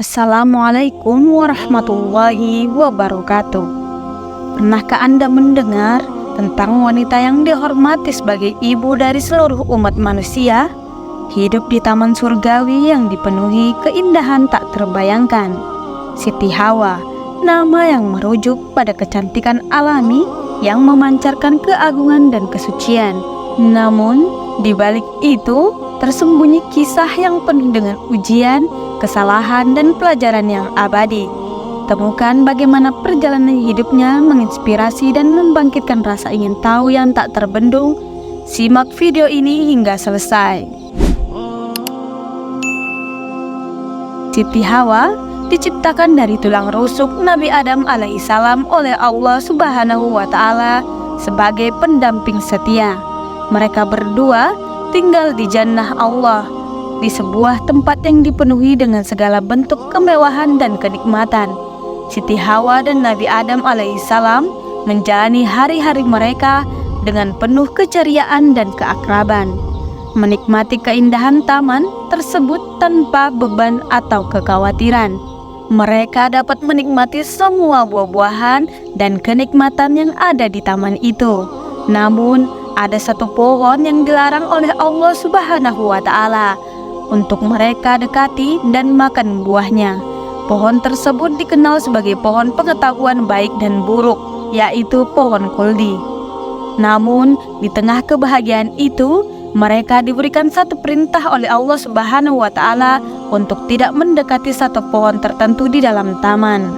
Assalamualaikum warahmatullahi wabarakatuh. Pernahkah Anda mendengar tentang wanita yang dihormati sebagai ibu dari seluruh umat manusia? Hidup di taman surgawi yang dipenuhi keindahan tak terbayangkan. Siti Hawa, nama yang merujuk pada kecantikan alami yang memancarkan keagungan dan kesucian. Namun, di balik itu tersembunyi kisah yang penuh dengan ujian, kesalahan, dan pelajaran yang abadi. Temukan bagaimana perjalanan hidupnya menginspirasi dan membangkitkan rasa ingin tahu yang tak terbendung. Simak video ini hingga selesai. Siti Hawa diciptakan dari tulang rusuk Nabi Adam alaihissalam oleh Allah Subhanahu wa Ta'ala sebagai pendamping setia. Mereka berdua tinggal di Jannah Allah, di sebuah tempat yang dipenuhi dengan segala bentuk kemewahan dan kenikmatan. Siti Hawa dan Nabi Adam alaihissalam menjalani hari-hari mereka dengan penuh keceriaan dan keakraban, menikmati keindahan taman tersebut tanpa beban atau kekhawatiran. Mereka dapat menikmati semua buah-buahan dan kenikmatan yang ada di taman itu. Namun, ada satu pohon yang dilarang oleh Allah Subhanahu wa Ta'ala untuk mereka dekati dan makan buahnya. Pohon tersebut dikenal sebagai pohon pengetahuan baik dan buruk, yaitu pohon kuldi. Namun, di tengah kebahagiaan itu, mereka diberikan satu perintah oleh Allah Subhanahu wa Ta'ala untuk tidak mendekati satu pohon tertentu di dalam taman.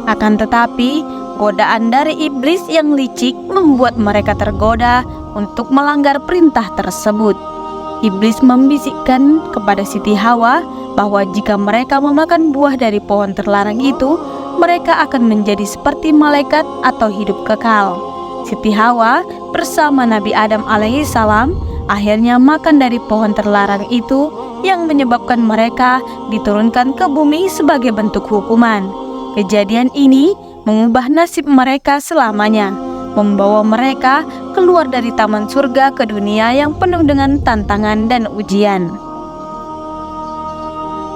Akan tetapi, godaan dari iblis yang licik membuat mereka tergoda untuk melanggar perintah tersebut. Iblis membisikkan kepada Siti Hawa bahwa jika mereka memakan buah dari pohon terlarang itu, mereka akan menjadi seperti malaikat atau hidup kekal. Siti Hawa bersama Nabi Adam alaihissalam akhirnya makan dari pohon terlarang itu, yang menyebabkan mereka diturunkan ke bumi sebagai bentuk hukuman. Kejadian ini mengubah nasib mereka selamanya, membawa mereka keluar dari taman surga ke dunia yang penuh dengan tantangan dan ujian.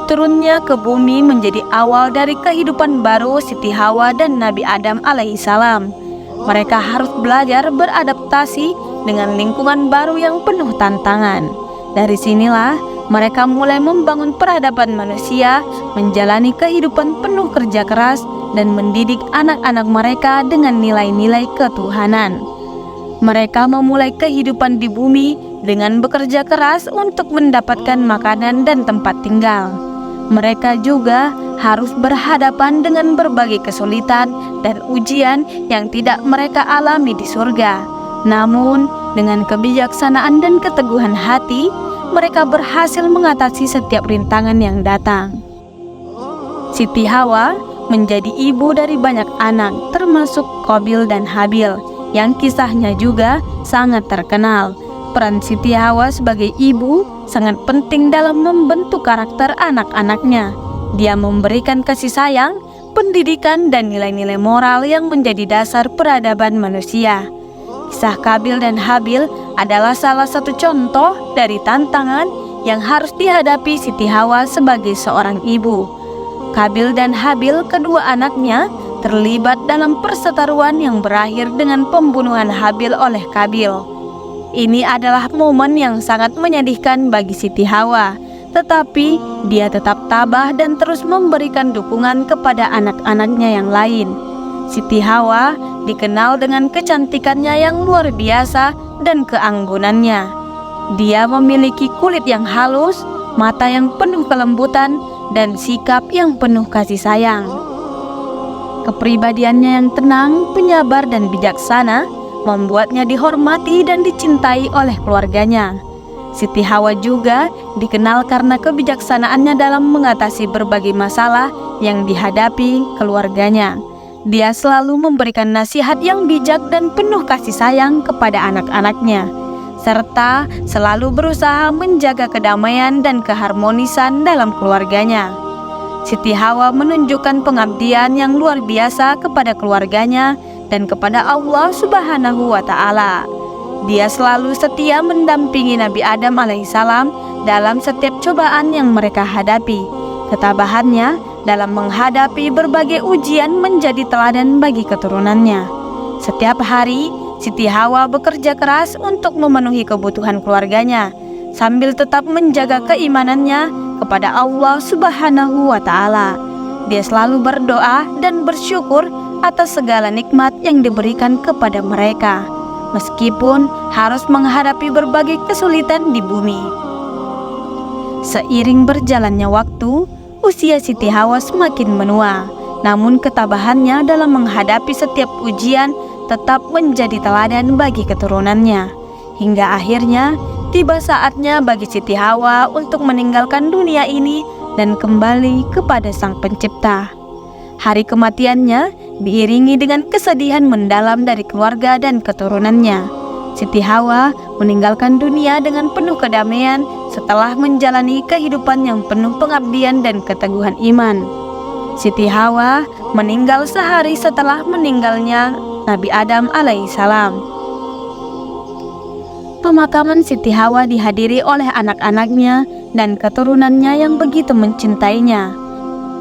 Turunnya ke bumi menjadi awal dari kehidupan baru Siti Hawa dan Nabi Adam alaihissalam. Mereka harus belajar beradaptasi dengan lingkungan baru yang penuh tantangan. Dari sinilah mereka mulai membangun peradaban manusia, menjalani kehidupan penuh kerja keras, dan mendidik anak-anak mereka dengan nilai-nilai ketuhanan. Mereka memulai kehidupan di bumi dengan bekerja keras untuk mendapatkan makanan dan tempat tinggal. Mereka juga harus berhadapan dengan berbagai kesulitan dan ujian yang tidak mereka alami di surga. Namun, dengan kebijaksanaan dan keteguhan hati, mereka berhasil mengatasi setiap rintangan yang datang. Siti Hawa menjadi ibu dari banyak anak, termasuk Qabil dan Habil, yang kisahnya juga sangat terkenal. Peran Siti Hawa sebagai ibu sangat penting dalam membentuk karakter anak-anaknya. Dia memberikan kasih sayang, pendidikan, dan nilai-nilai moral yang menjadi dasar peradaban manusia. Kisah Qabil dan Habil adalah salah satu contoh dari tantangan yang harus dihadapi Siti Hawa sebagai seorang ibu. Qabil dan Habil, kedua anaknya, terlibat dalam perseteruan yang berakhir dengan pembunuhan Habil oleh Qabil. Ini adalah momen yang sangat menyedihkan bagi Siti Hawa, tetapi dia tetap tabah dan terus memberikan dukungan kepada anak-anaknya yang lain. Siti Hawa dikenal dengan kecantikannya yang luar biasa dan keanggunannya. Dia memiliki kulit yang halus, mata yang penuh kelembutan, dan sikap yang penuh kasih sayang. Kepribadiannya yang tenang, penyabar, dan bijaksana membuatnya dihormati dan dicintai oleh keluarganya. Siti Hawa juga dikenal karena kebijaksanaannya dalam mengatasi berbagai masalah yang dihadapi keluarganya. Dia selalu memberikan nasihat yang bijak dan penuh kasih sayang kepada anak-anaknya, serta selalu berusaha menjaga kedamaian dan keharmonisan dalam keluarganya. Siti Hawa menunjukkan pengabdian yang luar biasa kepada keluarganya dan kepada Allah Subhanahu wa Ta'ala. Dia selalu setia mendampingi Nabi Adam alaihissalam dalam setiap cobaan yang mereka hadapi. Ketabahannya dalam menghadapi berbagai ujian menjadi teladan bagi keturunannya. Setiap hari, Siti Hawa bekerja keras untuk memenuhi kebutuhan keluarganya, sambil tetap menjaga keimanannya kepada Allah Subhanahu wa Ta'ala. Dia selalu berdoa dan bersyukur atas segala nikmat yang diberikan kepada mereka, meskipun harus menghadapi berbagai kesulitan di bumi. Seiring berjalannya waktu, usia Siti Hawa semakin menua, namun ketabahannya dalam menghadapi setiap ujian tetap menjadi teladan bagi keturunannya. Hingga akhirnya tiba saatnya bagi Siti Hawa untuk meninggalkan dunia ini dan kembali kepada Sang Pencipta. Hari kematiannya diiringi dengan kesedihan mendalam dari keluarga dan keturunannya. Siti Hawa meninggalkan dunia dengan penuh kedamaian setelah menjalani kehidupan yang penuh pengabdian dan keteguhan iman. Siti Hawa meninggal sehari setelah meninggalnya Nabi Adam alaihissalam. Pemakaman Siti Hawa dihadiri oleh anak-anaknya dan keturunannya yang begitu mencintainya.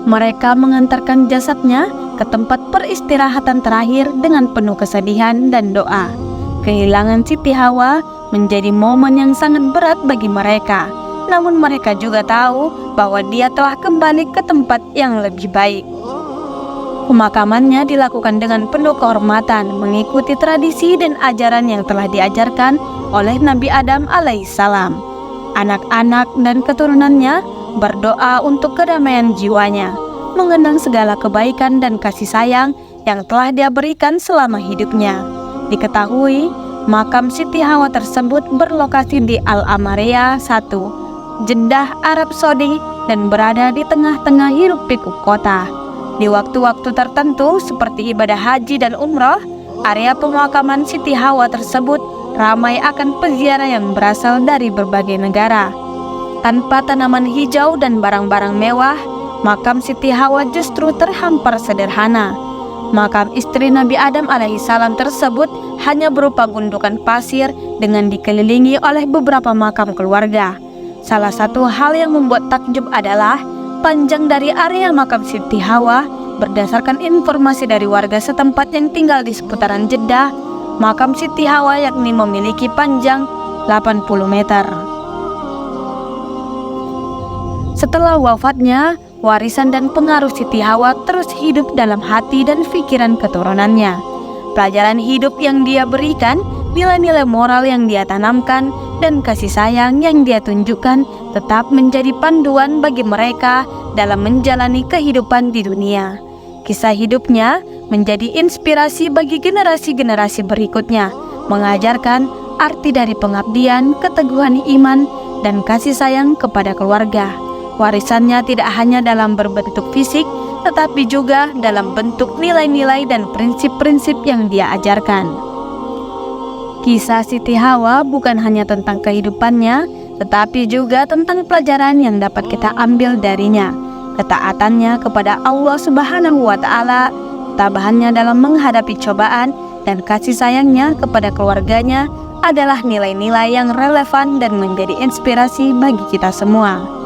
Mereka mengantarkan jasadnya ke tempat peristirahatan terakhir dengan penuh kesedihan dan doa. Kehilangan Siti Hawa menjadi momen yang sangat berat bagi mereka, namun mereka juga tahu bahwa dia telah kembali ke tempat yang lebih baik. Pemakamannya dilakukan dengan penuh kehormatan, mengikuti tradisi dan ajaran yang telah diajarkan oleh Nabi Adam alaihissalam. Anak-anak dan keturunannya berdoa untuk kedamaian jiwanya, mengenang segala kebaikan dan kasih sayang yang telah dia berikan selama hidupnya. Diketahui, makam Siti Hawa tersebut berlokasi di Al-Amariyah 1, Jeddah, Arab Saudi, dan berada di tengah-tengah hiruk-pikuk kota. Di waktu-waktu tertentu seperti ibadah haji dan umrah, area pemakaman Siti Hawa tersebut ramai akan peziarah yang berasal dari berbagai negara. Tanpa tanaman hijau dan barang-barang mewah, makam Siti Hawa justru terhampar sederhana. Makam istri Nabi Adam alaihissalam tersebut hanya berupa gundukan pasir dengan dikelilingi oleh beberapa makam keluarga. Salah satu hal yang membuat takjub adalah panjang dari area makam Siti Hawa. Berdasarkan informasi dari warga setempat yang tinggal di seputaran Jeddah, makam Siti Hawa yakni memiliki panjang 80 meter. Setelah wafatnya, warisan dan pengaruh Siti Hawa terus hidup dalam hati dan pikiran keturunannya. Pelajaran hidup yang dia berikan, nilai-nilai moral yang dia tanamkan, dan kasih sayang yang dia tunjukkan tetap menjadi panduan bagi mereka dalam menjalani kehidupan di dunia. Kisah hidupnya menjadi inspirasi bagi generasi-generasi berikutnya, mengajarkan arti dari pengabdian, keteguhan iman, dan kasih sayang kepada keluarga. Warisannya tidak hanya dalam berbentuk fisik, tetapi juga dalam bentuk nilai-nilai dan prinsip-prinsip yang dia ajarkan. Kisah Siti Hawa bukan hanya tentang kehidupannya, tetapi juga tentang pelajaran yang dapat kita ambil darinya. Ketaatannya kepada Allah Subhanahu wa Ta'ala, ketabahannya dalam menghadapi cobaan, dan kasih sayangnya kepada keluarganya adalah nilai-nilai yang relevan dan menjadi inspirasi bagi kita semua.